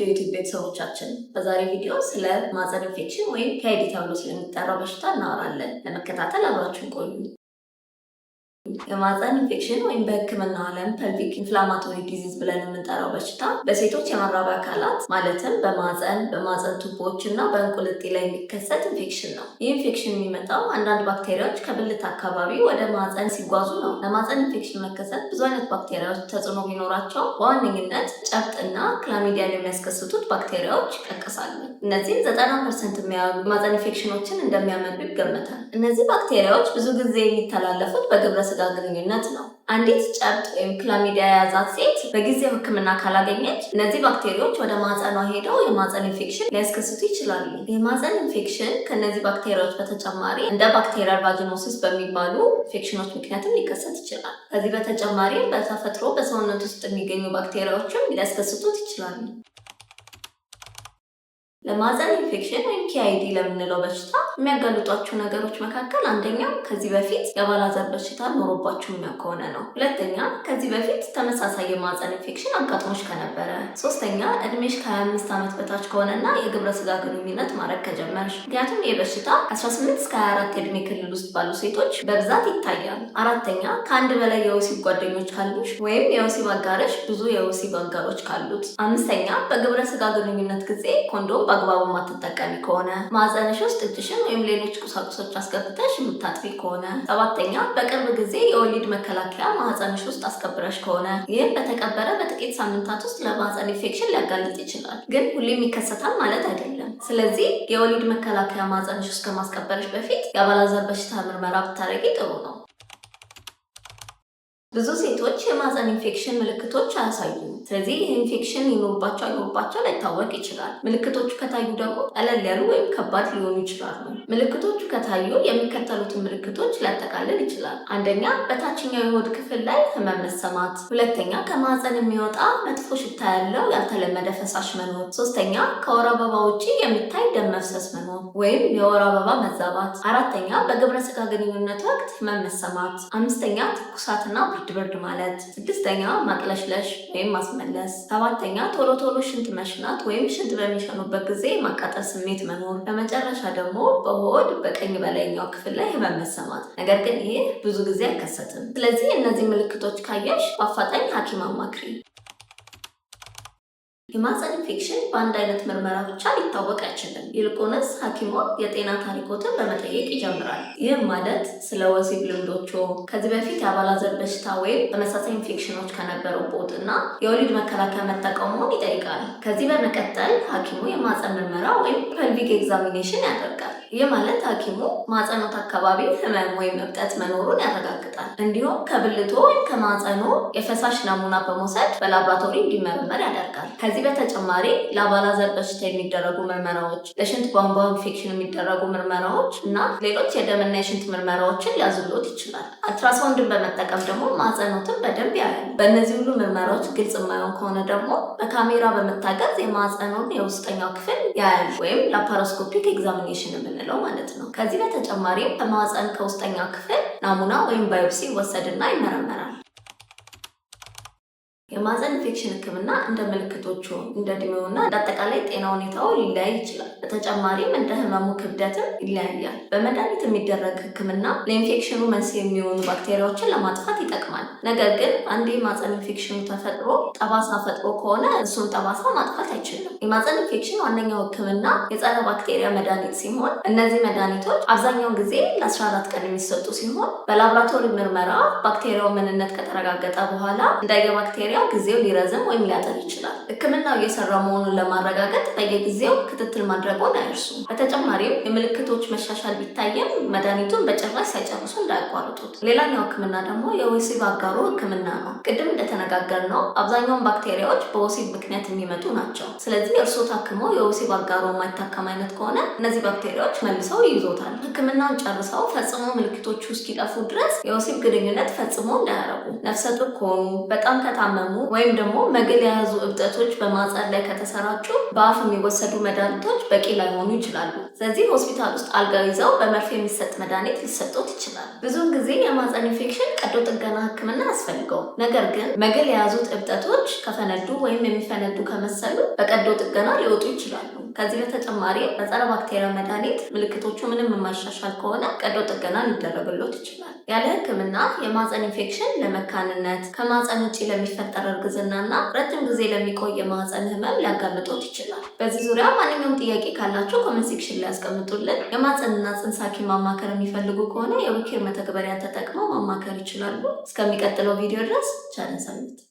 የዩቲዩብ ቤተሰቦቻችን በዛሬ ቪዲዮ ስለ ማህፀን ኢንፌክሽን ወይም ፒአይዲ ተብሎ ስለሚጠራው በሽታ እናወራለን። ለመከታተል አብራችሁን ቆዩ። የማህፀን ኢንፌክሽን ወይም በሕክምናው ዓለም ፐልቪክ ኢንፍላማቶሪ ዲዚዝ ብለን የምንጠራው በሽታ በሴቶች የመራቢያ አካላት ማለትም በማህፀን ቱቦዎች እና በእንቁልጤ ላይ የሚከሰት ኢንፌክሽን ነው። ይህ ኢንፌክሽን የሚመጣው አንዳንድ ባክቴሪያዎች ከብልት አካባቢ ወደ ማህፀን ሲጓዙ ነው። ለማህፀን ኢንፌክሽን መከሰት ብዙ አይነት ባክቴሪያዎች ተጽዕኖ ቢኖራቸው በዋነኝነት ጨብጥና ክላሚዲያን የሚያስከስቱት ባክቴሪያዎች ይጠቀሳሉ። እነዚህም 90% የሚያሉ ማህፀን ኢንፌክሽኖችን እንደሚያመጡ ይገመታል። እነዚህ ባክቴሪያዎች ብዙ ጊዜ የሚተላለፉት በግብረ ስጋ ግንኙነት ነው። አንዲት ጨብጥ ወይም ክላሚዲያ የያዛት ሴት በጊዜው ሕክምና ካላገኘች እነዚህ ባክቴሪያዎች ወደ ማህፀኗ ሄደው የማህፀን ኢንፌክሽን ሊያስከስቱ ይችላሉ። የማህፀን ኢንፌክሽን ከእነዚህ ባክቴሪያዎች በተጨማሪ እንደ ባክቴሪያል ቫጂኖሲስ በሚባሉ ኢንፌክሽኖች ምክንያትም ሊከሰት ይችላል። ከዚህ በተጨማሪ በተፈጥሮ በሰውነት ውስጥ የሚገኙ ባክቴሪያዎችም ሊያስከስቱት ይችላሉ። ለማህፀን ኢንፌክሽን ወይም ፒአይዲ ለምንለው በሽታ የሚያጋልጧቸው ነገሮች መካከል አንደኛው ከዚህ በፊት የአባላዘር በሽታ ኖሮባችሁ የሚያውቅ ከሆነ ነው። ሁለተኛ ከዚህ በፊት ተመሳሳይ የማህፀን ኢንፌክሽን አጋጥሞሽ ከነበረ። ሶስተኛ እድሜሽ ከ25 ዓመት በታች ከሆነና የግብረ ስጋ ግንኙነት ማድረግ ከጀመርሽ። ምክንያቱም ይህ በሽታ 18 እስከ 24 የእድሜ ክልል ውስጥ ባሉ ሴቶች በብዛት ይታያል። አራተኛ ከአንድ በላይ የወሲብ ጓደኞች ካሉሽ ወይም የወሲብ አጋርሽ ብዙ የወሲብ አጋሮች ካሉት። አምስተኛ በግብረ ስጋ ግንኙነት ጊዜ ኮንዶም በአግባቡ ማትጠቀሚ ከሆነ። ማህፀንሽ ውስጥ እጅሽን ወይም ሌሎች ቁሳቁሶች አስገብተሽ የምታጥቢ ከሆነ። ሰባተኛ በቅርብ ጊዜ የወሊድ መከላከያ ማህፀንሽ ውስጥ አስከብረሽ ከሆነ። ይህም በተቀበረ በጥቂት ሳምንታት ውስጥ ለማህፀን ኢንፌክሽን ሊያጋልጥ ይችላል፣ ግን ሁሌም ይከሰታል ማለት አይደለም። ስለዚህ የወሊድ መከላከያ ማህፀንሽ ውስጥ ከማስከበረሽ በፊት የአባላዘር በሽታ ምርመራ ብታደርጊ ጥሩ ነው። ብዙ ሴቶች የማህፀን ኢንፌክሽን ምልክቶች አያሳዩም። ስለዚህ ኢንፌክሽን ይኖርባቸው ላይታወቅ ይችላል። ምልክቶቹ ከታዩ ደግሞ ቀለል ያሉ ወይም ከባድ ሊሆኑ ይችላሉ። ምልክቶቹ ከታዩ የሚከተሉትን ምልክቶች ሊያጠቃልል ይችላል። አንደኛ በታችኛው የሆድ ክፍል ላይ ህመም መሰማት። ሁለተኛ ከማህፀን የሚወጣ መጥፎ ሽታ ያለው ያልተለመደ ፈሳሽ መኖር። ሶስተኛ ከወር አበባ ውጪ የሚታይ ደም መፍሰስ መኖር ወይም የወር አበባ መዛባት። አራተኛ በግብረ ስጋ ግንኙነት ወቅት ህመም መሰማት። አምስተኛ ትኩሳትና ብርድ ማለት። ስድስተኛ ማቅለሽለሽ ወይም ማስመለስ። ሰባተኛ ቶሎ ሽንት መሽናት ወይም ሽንት በሚሸኑበት ጊዜ ማቃጠል ስሜት መኖር። በመጨረሻ ደግሞ በሆድ በቀኝ በላይኛው ክፍል ላይ ህመም መሰማት። ነገር ግን ይህ ብዙ ጊዜ አይከሰትም። ስለዚህ እነዚህ ምልክቶች ካየሽ በአፋጣኝ ሐኪም አማክሪ። የማህፀን ኢንፌክሽን በአንድ አይነት ምርመራ ብቻ ሊታወቅ አይችልም። ይልቁንስ ሐኪሞ የጤና ታሪኮትን በመጠየቅ ይጀምራል። ይህም ማለት ስለ ወሲብ ልምዶቹ፣ ከዚህ በፊት የአባላዘር በሽታ ወይም ተመሳሳይ ኢንፌክሽኖች ከነበሩበት እና የወሊድ መከላከያ መጠቀሙን ይጠይቃል። ከዚህ በመቀጠል ሐኪሙ የማህፀን ምርመራ ወይም ፐልቪክ ኤግዛሚኔሽን ያደርጋል። ይህ ማለት ሐኪሙ ማህፀኖት አካባቢ ህመም ወይም እብጠት መኖሩን ያረጋግጣል። እንዲሁም ከብልቶ ወይም ከማህፀኑ የፈሳሽ ናሙና በመውሰድ በላቦራቶሪ እንዲመረመር ያደርጋል። ከዚህ በተጨማሪ ለአባላዘር በሽታ የሚደረጉ ምርመራዎች፣ ለሽንት ቧንቧ ኢንፌክሽን የሚደረጉ ምርመራዎች እና ሌሎች የደምና የሽንት ምርመራዎችን ሊያዝሎት ይችላል። አልትራሳውንድን በመጠቀም ደግሞ ማህፀኖትን በደንብ ያያል። በእነዚህ ሁሉ ምርመራዎች ግልጽ የማይሆን ከሆነ ደግሞ በካሜራ በመታገዝ የማህፀኑን የውስጠኛው ክፍል ያያል ወይም ላፓሮስኮፒክ ኤግዛሚኔሽን የምንለው ማለት ነው። ከዚህ በተጨማሪም ከማህፀን ከውስጠኛው ክፍል ናሙና ወይም ባዮፕሲ ይወሰድና ይመረመራል። የማህፀን ኢንፌክሽን ህክምና እንደ ምልክቶቹ፣ እንደ እድሜውና እንደ አጠቃላይ ጤና ሁኔታው ሊለያይ ይችላል። በተጨማሪም እንደ ህመሙ ክብደትም ይለያያል። በመድኃኒት የሚደረግ ህክምና ለኢንፌክሽኑ መንስኤ የሚሆኑ ባክቴሪያዎችን ለማጥፋት ይጠቅማል። ነገር ግን አንድ የማህፀን ኢንፌክሽኑ ተፈጥሮ ጠባሳ ፈጥሮ ከሆነ እሱን ጠባሳ ማጥፋት አይችልም። የማህፀን ኢንፌክሽን ዋነኛው ህክምና የጸረ ባክቴሪያ መድኃኒት ሲሆን እነዚህ መድኃኒቶች አብዛኛውን ጊዜ ለ14 ቀን የሚሰጡ ሲሆን በላቦራቶሪ ምርመራ ባክቴሪያው ምንነት ከተረጋገጠ በኋላ እንዳየባክቴሪያ ጊዜው ሊረዝም ወይም ሊያጠር ይችላል። ህክምናው እየሰራ መሆኑን ለማረጋገጥ በየጊዜው ክትትል ማድረጉን አይርሱ። በተጨማሪም የምልክቶች መሻሻል ቢታየም መድኃኒቱን በጭራሽ ሳይጨርሱ እንዳያቋርጡት። ሌላኛው ህክምና ደግሞ የወሲብ አጋሩ ህክምና ነው። ቅድም እንደተነጋገርነው አብዛኛውን ባክቴሪያዎች በወሲብ ምክንያት የሚመጡ ናቸው። ስለዚህ እርስዎ ታክሞ የወሲብ አጋሩ የማይታከም አይነት ከሆነ እነዚህ ባክቴሪያዎች መልሰው ይይዞታል። ህክምናውን ጨርሰው ፈጽሞ ምልክቶቹ እስኪጠፉ ድረስ የወሲብ ግንኙነት ፈጽሞ እንዳያረጉ። ነፍሰ ጡር ከሆኑ፣ በጣም ከታመሙ ከታመሙ ወይም ደግሞ መግል የያዙ እብጠቶች በማህፀን ላይ ከተሰራጩ በአፍ የሚወሰዱ መድኃኒቶች በቂ ላይሆኑ ይችላሉ። ስለዚህ ሆስፒታል ውስጥ አልጋ ይዘው በመርፌ የሚሰጥ መድኃኒት ሊሰጡት ይችላል። ብዙውን ጊዜ የማህፀን ኢንፌክሽን ቀዶ ጥገና ሕክምና ያስፈልገው። ነገር ግን መግል የያዙት እብጠቶች ከፈነዱ ወይም የሚፈነዱ ከመሰሉ በቀዶ ጥገና ሊወጡ ይችላሉ። ከዚህ በተጨማሪ በጸረ ባክቴሪያ መድኃኒት ምልክቶቹ ምንም የማይሻሻል ከሆነ ቀዶ ጥገና ሊደረግሎት ይችላል። ያለ ሕክምና የማህፀን ኢንፌክሽን ለመካንነት፣ ከማህፀን ውጭ ለሚፈጠር እርግዝና እና ረጅም ጊዜ ለሚቆይ የማህፀን ህመም ሊያጋልጦት ይችላል። በዚህ ዙሪያ ማንኛውም ጥያቄ ካላቸው ኮሜንት ሴክሽን ላይ ያስቀምጡልን። የማህፀንና ጽንስ ሐኪም ማማከር የሚፈልጉ ከሆነ የዊኬር መተግበሪያን ተጠቅመው ማማከር ይችላሉ። እስከሚቀጥለው ቪዲዮ ድረስ ቸር ሰንብቱ።